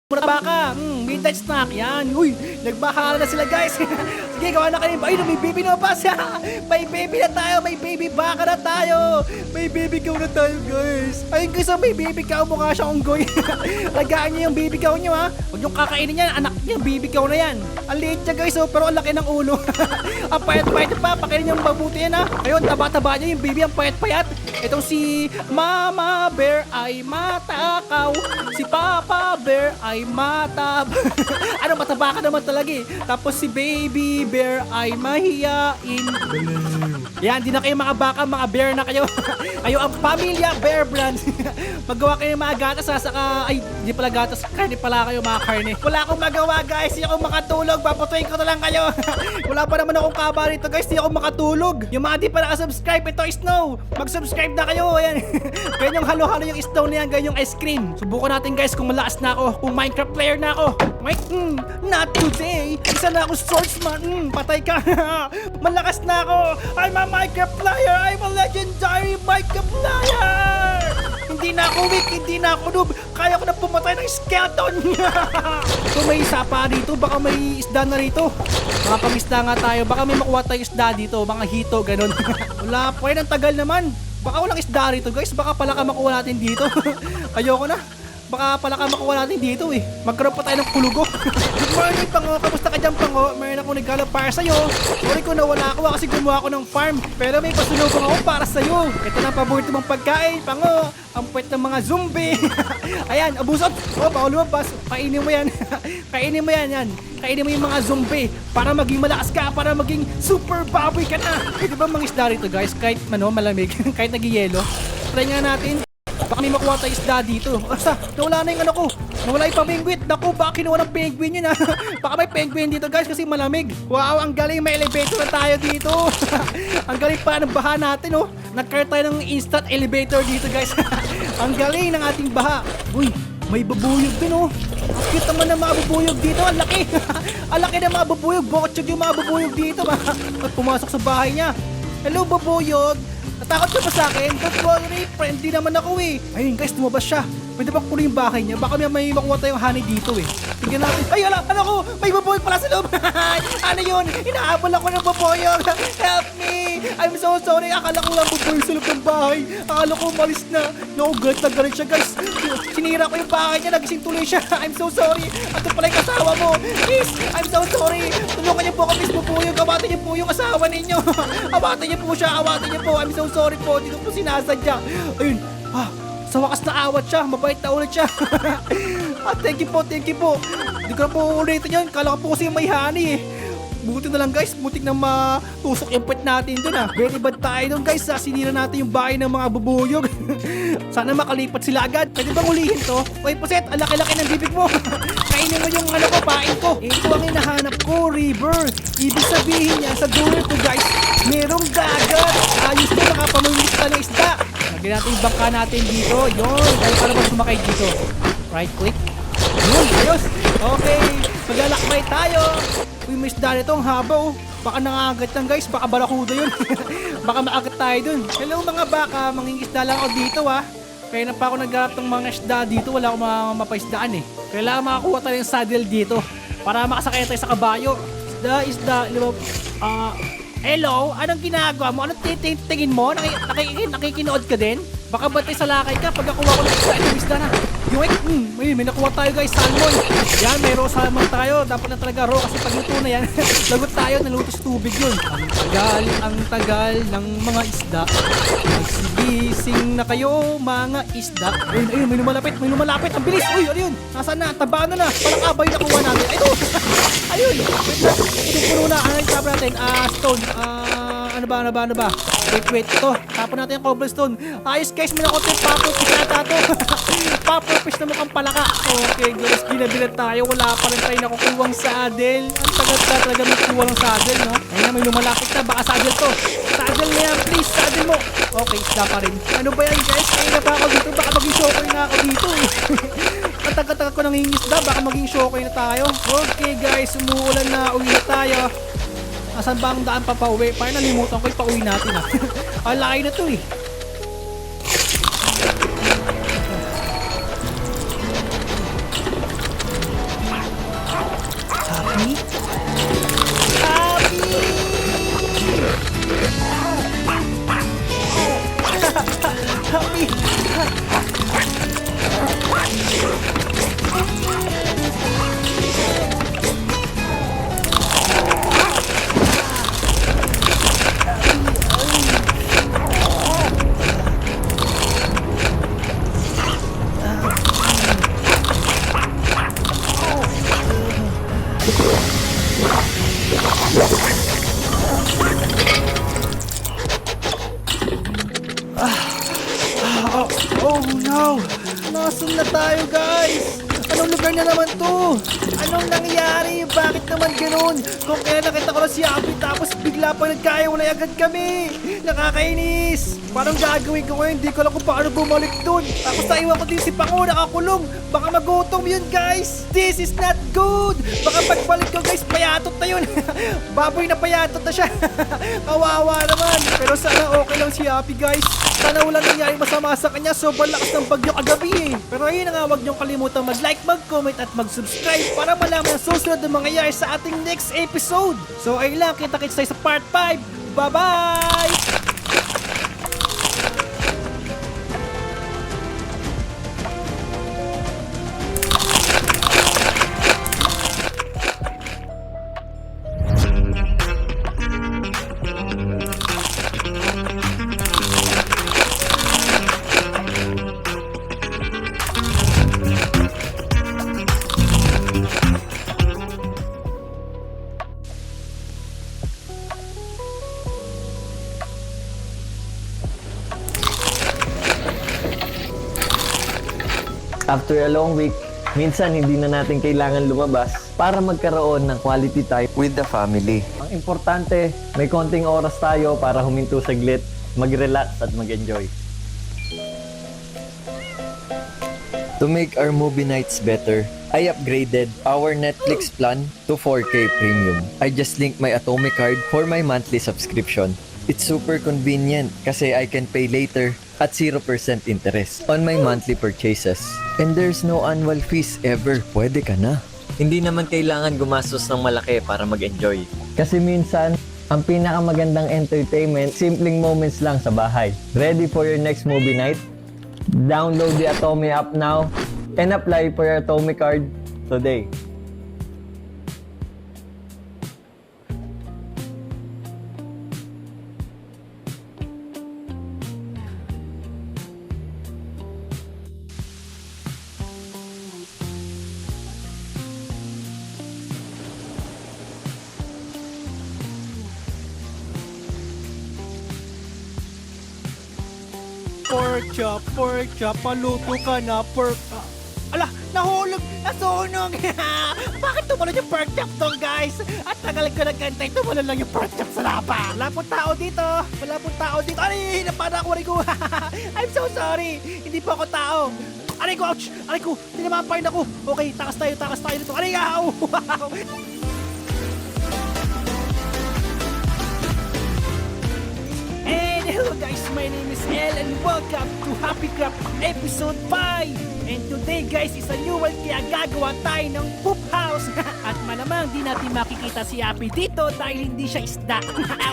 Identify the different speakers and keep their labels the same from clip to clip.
Speaker 1: Mura baka, midnight snack, yan. Uy, nagbakala na sila guys. Sige, gawa na kayo. Ay, may baby na pas. May baby na tayo, may baby baka na tayo. May baby cow na tayo guys. Ayun guys, may baby cow, mukha siya unggoy. Lagaan niyo yung baby cow niyo ha. Huwag yung kakainin yan, anak niya, baby cow na yan. Ang liit niya guys, pero ang laki ng ulo. Ang payat-payat pa, pakainin niyang mabuti yan ha. Ayun, taba-taba niya yung baby, ang payat-payat. Itong si Mama Bear ay matakaw. Si Papa Bear ay matab. Ano, mataba ka naman talaga eh. Tapos si Baby Bear ay mahiyain. Yan, di na kayo mga baka, mga bear na kayo. Kayo ang pamilya Bear Brand. Magawa kayo ng mga gatas ha, saka, ay, di pala gatas, karne pala kayo, mga karne. Wala akong magawa guys, hindi ako makatulog, paputuin ko na lang kayo. Wala pa naman akong kaba rito guys, hindi ako makatulog. Yung mga di pa nakasubscribe, ito Snow, mag-subscribe na kayo. Ayan. Ganyan yung halo-halo yung Snow na yan, ganyan yung ice cream. Subukan natin guys kung malakas na ako, kung Minecraft player na ako. Not today. Isa na ako swordsman. Patay ka. Malakas na ako. I'm a Minecraft player. I'm a legendary Minecraft player. Hindi na ako weak. Hindi na ako noob. Kaya ko na pumatay ng skeleton. Kung may isa pa dito, baka may isda na rito. Mga pamisda nga tayo. Baka may makuha tayong isda dito. Mga hito, ganun. Wala pa yun. Ang tagal naman. Baka walang isda rito guys. Baka pala ka makuha natin dito. Ayoko na. Baka pala ka makuha natin dito eh. Magkaroon pa tayo ng kulugo. Good morning Pango, kamusta ka dyan Pango? Mayroon akong regalo para sa'yo. Sorry ko nawala ako kasi gumawa ako ng farm. Pero may pasulubong ako para sa'yo. Ito na ang paborito mong pagkain Pango. Ang puwet ng mga zombie. Ayan, abusot. Oh, bawal lumabas. Kainin mo yan. Kainin mo yan, yan. Kainin mo yung mga zombie para maging malakas ka, para maging super baboy ka na. Di ba mga isda rito guys? Kahit malamig, kahit nag-yelo. Try nga natin. Baka may makuha tayo isda dito. Asa, nawala na yung ano ko. Nawala yung pamingwit. Naku, baka kinuha ng penguin yun ha. Baka may penguin dito guys kasi malamig. Wow, ang galing. May elevator na tayo dito. Ang galing pa ng baha natin oh. Nagkaroon tayo ng instant elevator dito guys. Ang galing ng ating baha. Uy, may babuyog din oh. Ang cute naman ng mga babuyog dito. Ang laki. Ang laki ng mga babuyog. Bokchog yung mga babuyog dito. At pumasok sa bahay niya. Hello babuyog. Natakot ka ba sa akin? Don't worry, friendly naman ako eh. Ayun guys, lumabas siya. Pwede ba kunin yung bahay niya? Baka may makuha tayong honey dito eh. Tignan natin. Ay, ala, ano ko? May baboy pala sa loob. Ano yun? Inaabol ako ng baboyog. Help me! I'm so sorry. Akala ko lang baboy sa loob ng bahay. Akala ko umalis na. No, galit na galit siya guys. Sinira ko yung bahay niya. Nagising tuloy siya. I'm so sorry. Ito pala yung asawa mo. Please, I'm so sorry. Tulungan niyo po ako, Miss Bubuyog. Awatin niyo po yung asawa ninyo. Awatin niyo po siya. Awatin niyo po. I'm so sorry po. Hindi ko po sinasadya. Ayun. Sa wakas na awat siya, mabait na ulit siya. Thank you po, thank you po. Hindi ko na po ulitin yun, kala ko po kasi may honey eh. Buti na lang guys, butik na matusok yung pet natin dun ah. Very bad tayo dun guys, sinira natin yung bahay ng mga bubuyog. Sana makalipat sila agad. Pwede bang ulihin to? Oy Puset, ang laki-laki ng bibig mo. Kainin mo yung ano ko, pain ko. Ito ang hinahanap ko, river. Ibig sabihin niya, sa dulo ko guys, merong dagat. Ayos ko, nakapamamit ka ng isda. Lagyan natin yung bangka natin dito. Yun, dahil para bang sumakay dito. Right click. Yun, ayos. Okay, maglalakbay tayo. Uy, may isda nito, ang haba oh. Baka nangagat lang guys, baka barakuda yun. Baka maagat tayo dun. Hello mga baka, mangingisda lang ako dito ah. Kaya na pa ako nagharap ng mga isda dito, wala akong mga mapaisdaan eh. Kailangan makakuha tayo ng saddle dito para makasakay tayo sa kabayo. Isda, hello, anong ginagawa mo? Anong titingin mo? Nakikinood ka din? Baka batay sa lakay ka pag nakuha ko ng isda na. Yung may nakuha tayo guys, salmon. Yan, may raw salmon tayo. Dapat na talaga raw kasi pag luto na yan, lagot tayo, naluto sa tubig yun. Ang tagal ng mga isda. Magsigising na kayo, mga isda. Ayun, may lumalapit. Ang bilis. Uy, ano yun? Nasaan na? Tabaan na. Parang abay nakuha natin. Ayun. Ayun. Puno na. Ano yung sabi natin? Stone. Ano ba? Wait. Ito. Tapon natin yung cobblestone. Ayos guys, may nakuha yung pupperfish na tato. Pupperfish na mukhang palaka. Okay guys, binabilan tayo. Wala pa rin tayo nakukuwang saddle. Ang tagal na talaga may kuha ng saddle, no? Ayun na, may lumalapit na. Baka saddle to. Saddle na yan, please. Saddle mo. Okay, isda pa rin. Ano ba yan guys? Kaya na pa ako dito. Baka maging shokoy na ako dito eh. Ang taga-taga ko nangingisda. Baka maging shokoy na tayo. Okay guys, umuulan na. Uwi na tayo. Asan ba ang daan pa pauwi? Parang nalimutan ko yung pauwi natin ah. Ang laki na to eh. Oh no! Nasaan na tayo, guys? Anong lugar na naman to? Anong nangyari? Bakit naman ganun? Kung kailan nakita ko na si Abby tapos bigla pa nagkaiwalay agad kami. Nakakainis. Parang gagawin ko ngayon? Hindi ko alam kung paano bumalik dun. Tapos naiwan ko din si Pango nakakulong. Baka magutom yun, guys. This is not good. Baka pagbalik ko, guys, payatot na yun. Baboy na payatot na siya. Kawawa naman. Pero sana okay lang si Abby, guys. Sana wala nangyari masama sa kanya. Sobrang lakas ng bagyo kagabi eh. Pero ayun na nga, huwag niyong kalimutan mag-like, mag-comment at mag-subscribe para malaman ang susunod na mangyayari sa ating next episode. So ayun lang, kita-kits tayo sa part 5. Bye-bye!
Speaker 2: After a long week, minsan hindi na natin kailangan lumabas para magkaroon ng quality time with the family. Ang importante, may konting oras tayo para huminto saglit, mag-relax at mag-enjoy. To make our movie nights better, I upgraded our Netflix plan to 4K Premium. I just linked my Atomic card for my monthly subscription. It's super convenient kasi I can pay later at 0% interest on my monthly purchases. And there's no annual fees ever. Pwede ka na. Hindi naman kailangan gumastos ng malaki para mag-enjoy. Kasi minsan, ang pinakamagandang entertainment, simpleng moments lang sa bahay. Ready for your next movie night? Download the Atomy app now and apply for your Atomy card today.
Speaker 1: Pork chop, paluto ka na, pork. Ala, nahulog, nasunog. Bakit tumalon yung pork chop doon, guys? At tagal ko nagkantay, tumalon lang yung pork chop sa lapa. Wala pong tao dito. Ay, napada ako, Rico. I'm so sorry. Hindi po ako tao. Aray ko, ouch! Aray ko, tinamampain ako. Okay, takas tayo dito. Aray, wow! And hello guys, my name is El and welcome to Happy Craft Episode 5! And today guys is a new world kaya gagawa tayo ng poop house. At malamang di natin makikita si Happy dito dahil hindi siya isda.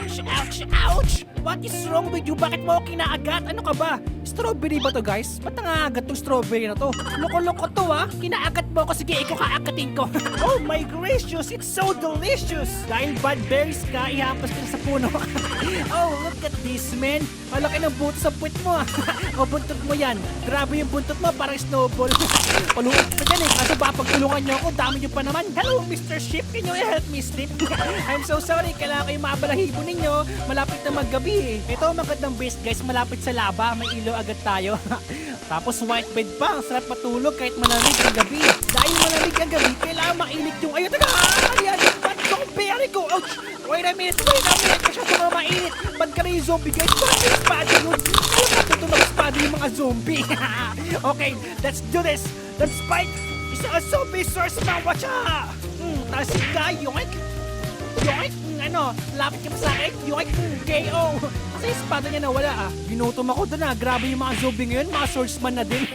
Speaker 1: Ouch! Ouch! Ouch! What is wrong with you? Bakit mo ako kinaagat? Ano ka ba? Strawberry ba to guys? Ba't nangagat tong strawberry na to? Loko-loko to ha? Kinaagat mo ako. Sige, ikaw kaagatin ko. Oh my gracious! It's so delicious! Dahil bad berries ka, ihapas ka na sa puno. Oh, look at this man! Malaki ng buto sa puwit mo ha? O buntot mo yan. Grabe yung buntot mo, parang snowball. Paluot pa dyan eh. Kaso ba pagtulungan nyo ako, dami nyo pa naman. Hello Mr. Ship, can you help me sleep? I'm so sorry, kailangan kayo mabalahibo ninyo. Malapit na maggabi eh. Ito ang magandang base guys, malapit sa laba, may ilaw agad tayo. Tapos white bed pa, ang sarap matulog kahit malamig ang gabi. Dahil malamig ang gabi, kailangan mainit yung ayun. Taga, yan, zombie, ko, ouch! Wait a minute, masyado mga mainit. Ba't ka rin yung zombie guys? Parang may espada yun. Alam mo, ito mag-espada yung mga zombie. Okay, let's do this. Let's fight. Isang zombie source na, watcha! Tasig ka, yoink! Yoink! Ano, lapit ka pa sa akin? Yoink! KO! Kasi espada niya nawala ah. Ginutom ako doon ah. Grabe yung mga zombie ngayon, mga swordsman na din.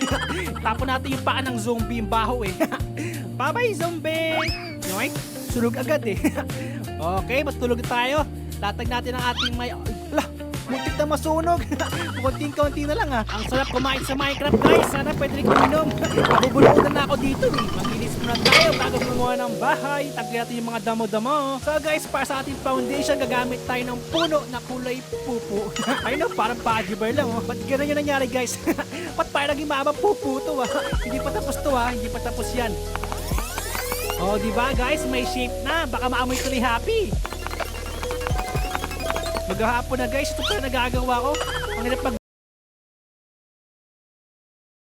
Speaker 1: Tapon natin yung paa ng zombie, yung baho eh. Bye-bye zombie! Yoink! Sunog agad eh. Okay, matulog tayo. Latag natin ang ating may... Muntik na masunog. Konting-konti na lang ha. Ang sarap kumain sa Minecraft guys. Sana pwede rin kuminom. Mabubulutan na ako dito eh. Maglinis muna tayo bago gumawa ng bahay. Tagli natin yung mga damo-damo. So guys, para sa ating foundation, gagamit tayo ng puno na kulay pupo. Ayun o, parang Pudgy Bear lang oh. Ba't gano'n yung nangyari guys? Ba't parang naging mama pupo to ha? Hindi pa tapos to ha. Hindi pa tapos yan. Oh, di ba guys? May shape na. Baka maamoy ko ni Happy. Maghahapon na guys. Ito pa nagagawa ko. Ang hirap